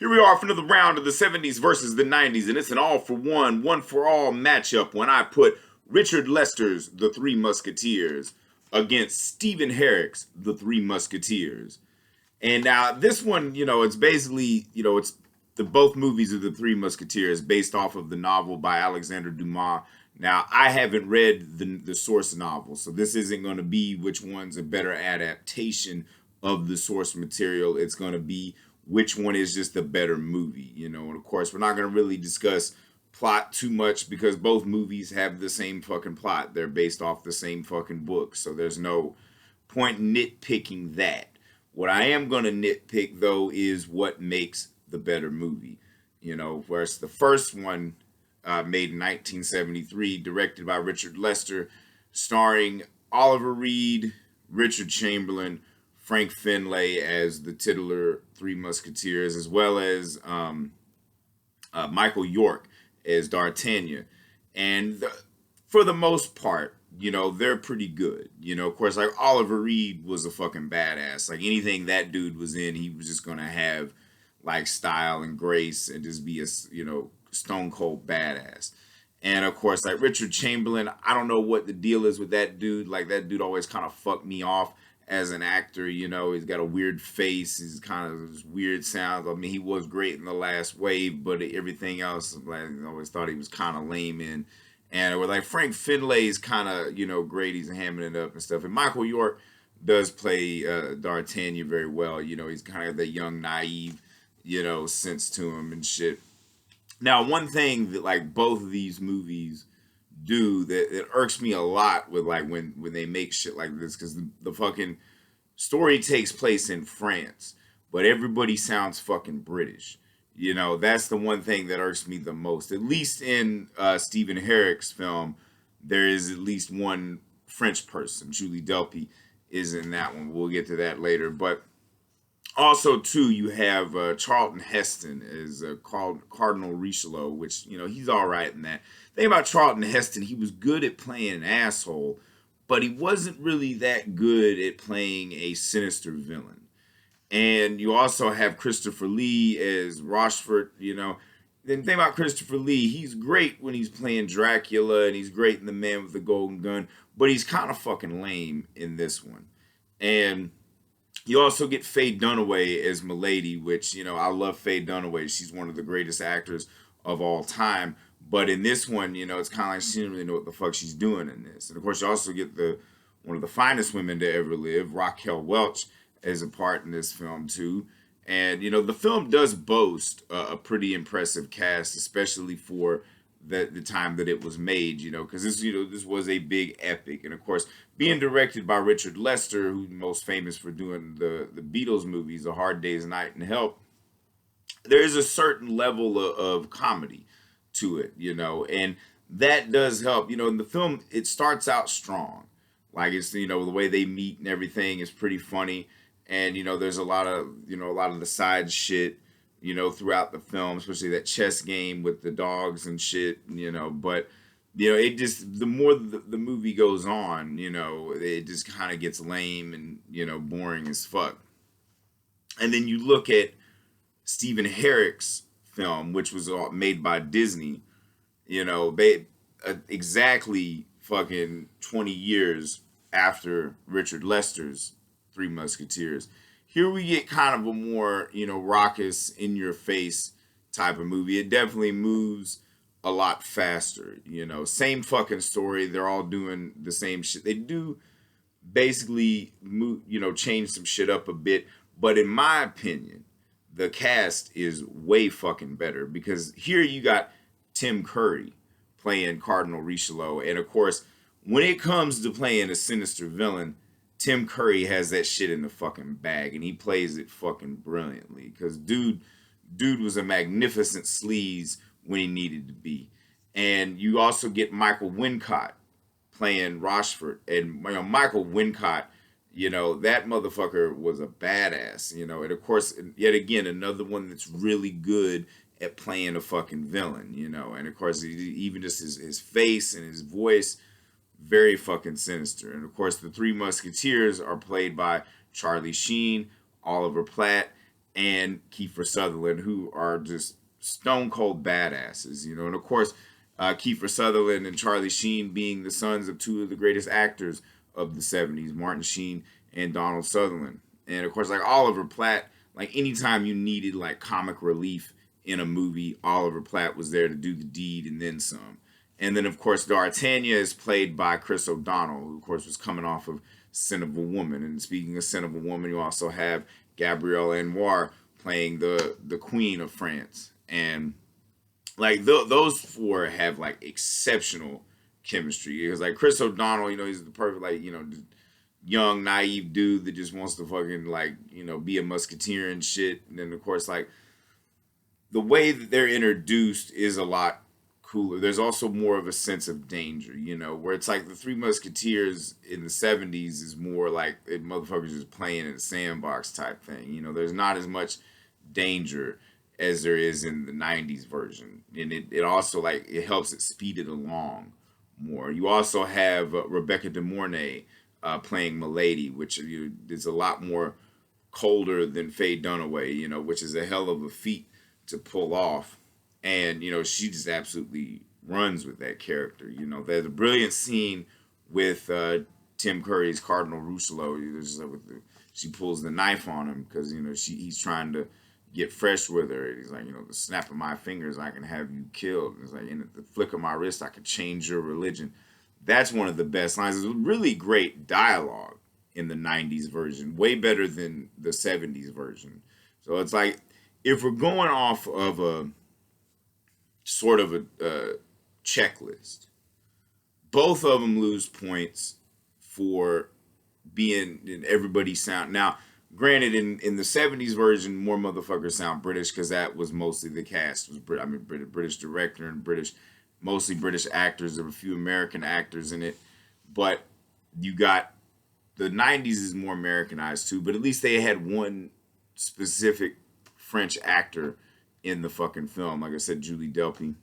Here we are for another round of the 70s versus the 90s, and it's an all-for-one, one-for-all matchup when I put Richard Lester's The Three Musketeers against Stephen Herrick's The Three Musketeers. And now this one, it's basically, it's the both movies of The Three Musketeers based off of the novel by Alexander Dumas. Now, I haven't read the source novel, so this isn't going to be which one's a better adaptation of the source material. It's going to be which one is just the better movie, and of course we're not going to really discuss plot too much because both movies have the same fucking plot. They're based off the same fucking book, so there's no point nitpicking that. What I am going to nitpick though is what makes the better movie. Whereas the first one made in 1973, directed by Richard Lester, starring Oliver Reed, Richard Chamberlain, Frank Finlay as the titular Three Musketeers, as well as Michael York as D'Artagnan. And for the most part, they're pretty good. Of course, like Oliver Reed was a fucking badass. Like anything that dude was in, he was just gonna have like style and grace and just be a, stone cold badass. And of course, like Richard Chamberlain, I don't know what the deal is with that dude. Like that dude always kind of fucked me off as an actor. He's got a weird face. He's kind of weird sounds. I mean, he was great in The Last Wave, but everything else, like, I always thought he was kind of lame in. And with like Frank Finlay is kind of, great. He's hamming it up and stuff. And Michael York does play D'Artagnan very well. He's kind of that young, naive, sense to him and shit. Now, one thing that like both of these movies do that irks me a lot with like when they make shit like this, because the fucking story takes place in France, but everybody sounds fucking British. That's the one thing that irks me the most. At least in Stephen Herrick's film, there is at least one French person. Julie Delpy is in that one. We'll get to that later. But also, too, you have Charlton Heston as Cardinal Richelieu, which, he's all right in that. The thing about Charlton Heston, he was good at playing an asshole, but he wasn't really that good at playing a sinister villain. And you also have Christopher Lee as Rochefort, The thing about Christopher Lee, he's great when he's playing Dracula, and he's great in The Man with the Golden Gun, but he's kind of fucking lame in this one. And you also get Faye Dunaway as Milady, which, I love Faye Dunaway. She's one of the greatest actors of all time. But in this one, it's kind of like she didn't really know what the fuck she's doing in this. And of course, you also get one of the finest women to ever live, Raquel Welch, as a part in this film too. And, the film does boast a pretty impressive cast, especially for the time that it was made, because this was a big epic. And of course, being directed by Richard Lester, who's most famous for doing the Beatles movies, A Hard Day's Night and Help, there is a certain level of comedy to it, and that does help. In the film, it starts out strong. Like it's, the way they meet and everything is pretty funny. And, there's a lot of the side shit, throughout the film, especially that chess game with the dogs and shit, but, it just, the more the movie goes on, it just kind of gets lame and, boring as fuck. And then you look at Stephen Herrick's film, which was made by Disney, exactly fucking 20 years after Richard Lester's Three Musketeers. Here we get kind of a more, raucous, in-your-face type of movie. It definitely moves a lot faster, Same fucking story. They're all doing the same shit. They do basically move, change some shit up a bit. But in my opinion, the cast is way fucking better, because here you got Tim Curry playing Cardinal Richelieu. And of course, when it comes to playing a sinister villain, Tim Curry has that shit in the fucking bag, and he plays it fucking brilliantly. Because dude was a magnificent sleaze when he needed to be. And you also get Michael Wincott playing Rochefort. And Michael Wincott, that motherfucker was a badass, And of course, yet again, another one that's really good at playing a fucking villain, And of course, even just his face and his voice, very fucking sinister. And of course, the Three Musketeers are played by Charlie Sheen, Oliver Platt, and Kiefer Sutherland, who are just stone cold badasses, you know. And of course, Kiefer Sutherland and Charlie Sheen being the sons of two of the greatest actors of the 70s, Martin Sheen and Donald Sutherland. And of course, like Oliver Platt, like anytime you needed like comic relief in a movie, Oliver Platt was there to do the deed and then some. And then, of course, D'Artagnan is played by Chris O'Donnell, who, of course, was coming off of Sin of a Woman. And speaking of Sin of a Woman, you also have Gabrielle Anwar playing the Queen of France. And, like, those four have, like, exceptional chemistry. Because, like, Chris O'Donnell, you know, he's the perfect, like, you know, young, naive dude that just wants to fucking, like, you know, be a musketeer and shit. And then, of course, like, the way that they're introduced is a lot cooler. There's also more of a sense of danger, you know, where it's like the Three Musketeers in the 70s is more like it motherfuckers just playing in a sandbox type thing. You know, there's not as much danger as there is in the 90s version. And it also like it helps it speed it along more. You also have Rebecca De Mornay playing Milady, which is a lot more colder than Faye Dunaway, you know, which is a hell of a feat to pull off. And, you know, she just absolutely runs with that character. You know, there's a brilliant scene with Tim Curry's Cardinal Rousselot. She pulls the knife on him because, you know, he's trying to get fresh with her. And he's like, you know, the snap of my fingers, I can have you killed. And it's like, in the flick of my wrist, I can change your religion. That's one of the best lines. It's really great dialogue in the 90s version, way better than the 70s version. So it's like, if we're going off of a sort of a checklist, both of them lose points for being in everybody's sound. Now, granted, in the 70s version, more motherfuckers sound British because that was mostly the cast. Was British director and mostly British actors. There were a few American actors in it, but you got the 90s is more Americanized too. But at least they had one specific French actor in the fucking film. Like I said, Julie Delpy.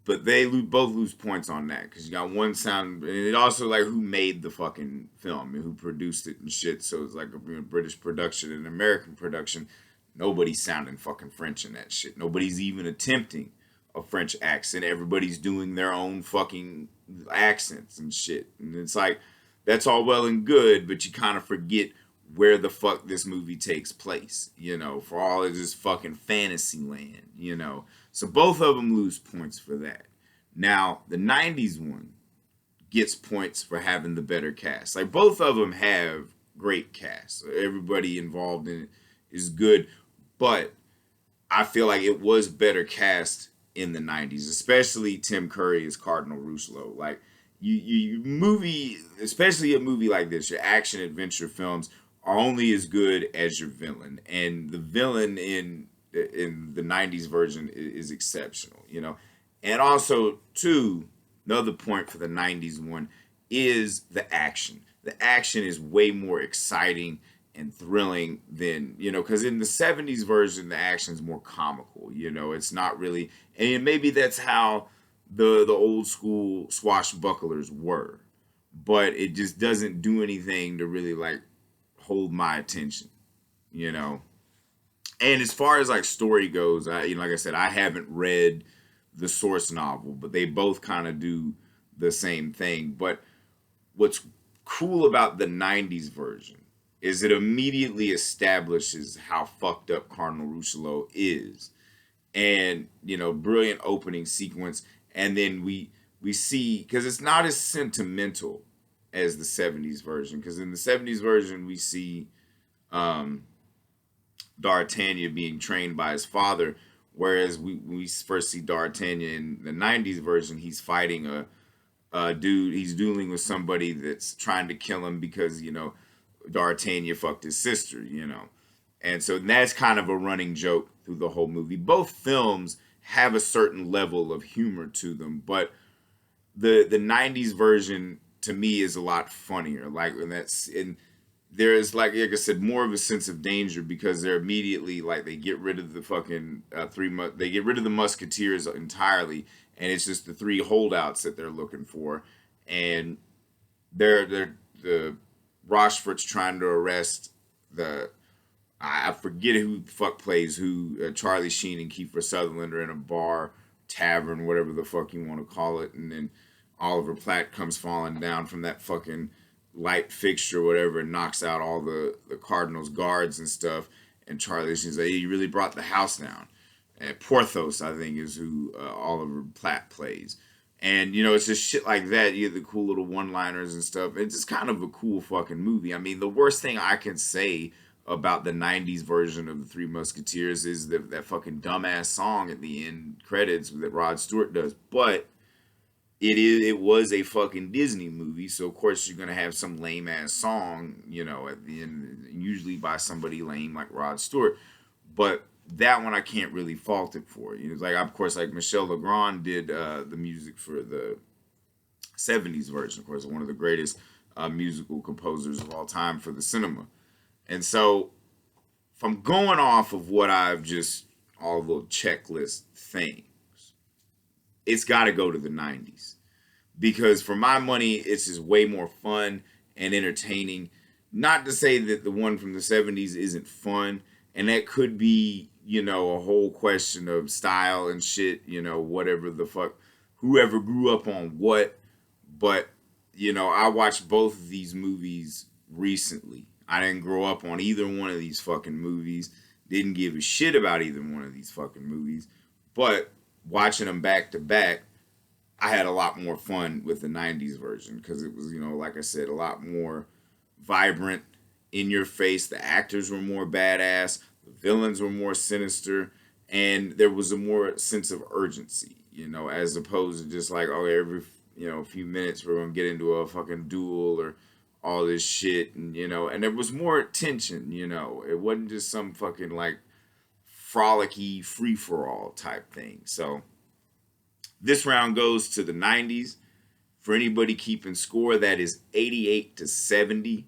But they both lose points on that because you got one sound, and it also like who made the fucking film and who produced it and shit. So it's like a British production and American production. Nobody's sounding fucking French in that shit. Nobody's even attempting a French accent. Everybody's doing their own fucking accents and shit. And it's like that's all well and good, but you kind of forget where the fuck this movie takes place, you know, for all of this fucking fantasy land, you know. So both of them lose points for that. Now, the 90s one gets points for having the better cast. Like, both of them have great casts. Everybody involved in it is good, but I feel like it was better cast in the 90s, especially Tim Curry as Cardinal Rousselot. Like, especially a movie like this, your action adventure films are only as good as your villain, and the villain in the 90s version is exceptional, you know. And also, too, another point for the 90s one is the action. The action is way more exciting and thrilling than, you know, because in the 70s version, the action is more comical, you know. It's not really, and maybe that's how the old school swashbucklers were, but it just doesn't do anything to really, like, hold my attention, you know. And as far as like story goes, like I said, I haven't read the source novel, but they both kind of do the same thing. But what's cool about the 90s version is it immediately establishes how fucked up Cardinal Rousselot is. And, you know, brilliant opening sequence. And then we see, because it's not as sentimental as the 70s version, because in the 70s version we see D'Artagnan being trained by his father, whereas we first see D'Artagnan in the 90s version, he's fighting a dude, he's dueling with somebody that's trying to kill him because, you know, D'Artagnan fucked his sister, you know. And so that's kind of a running joke through the whole movie. Both films have a certain level of humor to them, but the 90s version to me is a lot funnier. Like, and there is like I said, more of a sense of danger because they're immediately like they get rid of the fucking they get rid of the Musketeers entirely, and it's just the three holdouts that they're looking for, and the Rochefort's trying to arrest the I forget who the fuck plays who. Charlie Sheen and Kiefer Sutherland are in a bar, tavern, whatever the fuck you want to call it, and then Oliver Platt comes falling down from that fucking light fixture or whatever and knocks out all the Cardinals guards and stuff. And Charlie Sheen's like, hey, you really brought the house down. And Porthos, I think, is who Oliver Platt plays. And, you know, it's just shit like that. You get the cool little one-liners and stuff. It's just kind of a cool fucking movie. I mean, the worst thing I can say about the 90s version of the Three Musketeers is that fucking dumbass song at the end credits that Rod Stewart does. But it was a fucking Disney movie, so of course you're gonna have some lame ass song, you know, at the end, usually by somebody lame like Rod Stewart. But that one I can't really fault it for. You know, it's like of course like Michel Legrand did the music for the '70s version, of course, one of the greatest musical composers of all time for the cinema. And so, if I'm going off of what I've just all the little checklist things, it's got to go to the '90s because for my money, it's just way more fun and entertaining. Not to say that the one from the '70s isn't fun, and that could be, you know, a whole question of style and shit, you know, whatever the fuck, whoever grew up on what. But, you know, I watched both of these movies recently. I didn't grow up on either one of these fucking movies. Didn't give a shit about either one of these fucking movies. But watching them back to back, I had a lot more fun with the 90s version because it was, you know, like I said, a lot more vibrant, in your face. The actors were more badass, the villains were more sinister, and there was a more sense of urgency, you know, as opposed to just like, oh, every, you know, a few minutes we're gonna get into a fucking duel or all this shit, and you know, and there was more tension, you know. It wasn't just some fucking like frolicky free for all type thing. So this round goes to the 90s. For anybody keeping score, that is 88 to 70.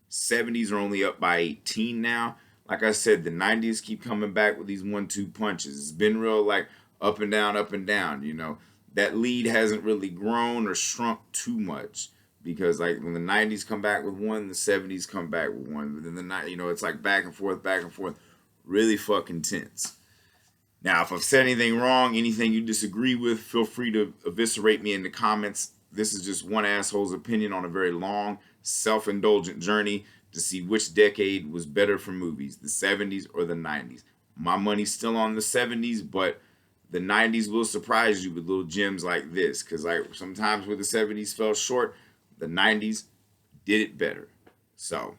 70s are only up by 18 now. Like I said, the 90s keep coming back with these 1-2 punches. It's been real like up and down, you know. That lead hasn't really grown or shrunk too much because like when the 90s come back with one, the 70s come back with one. But then the night, you know, it's like back and forth, really fucking tense. Now, if I've said anything wrong, anything you disagree with, feel free to eviscerate me in the comments. This is just one asshole's opinion on a very long, self-indulgent journey to see which decade was better for movies, the 70s or the 90s. My money's still on the 70s, but the 90s will surprise you with little gems like this, because like sometimes where the 70s fell short, the 90s did it better. So,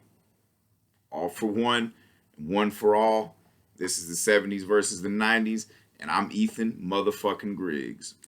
all for one, one for all. This is the 70s versus the 90s, and I'm Ethan motherfucking Griggs.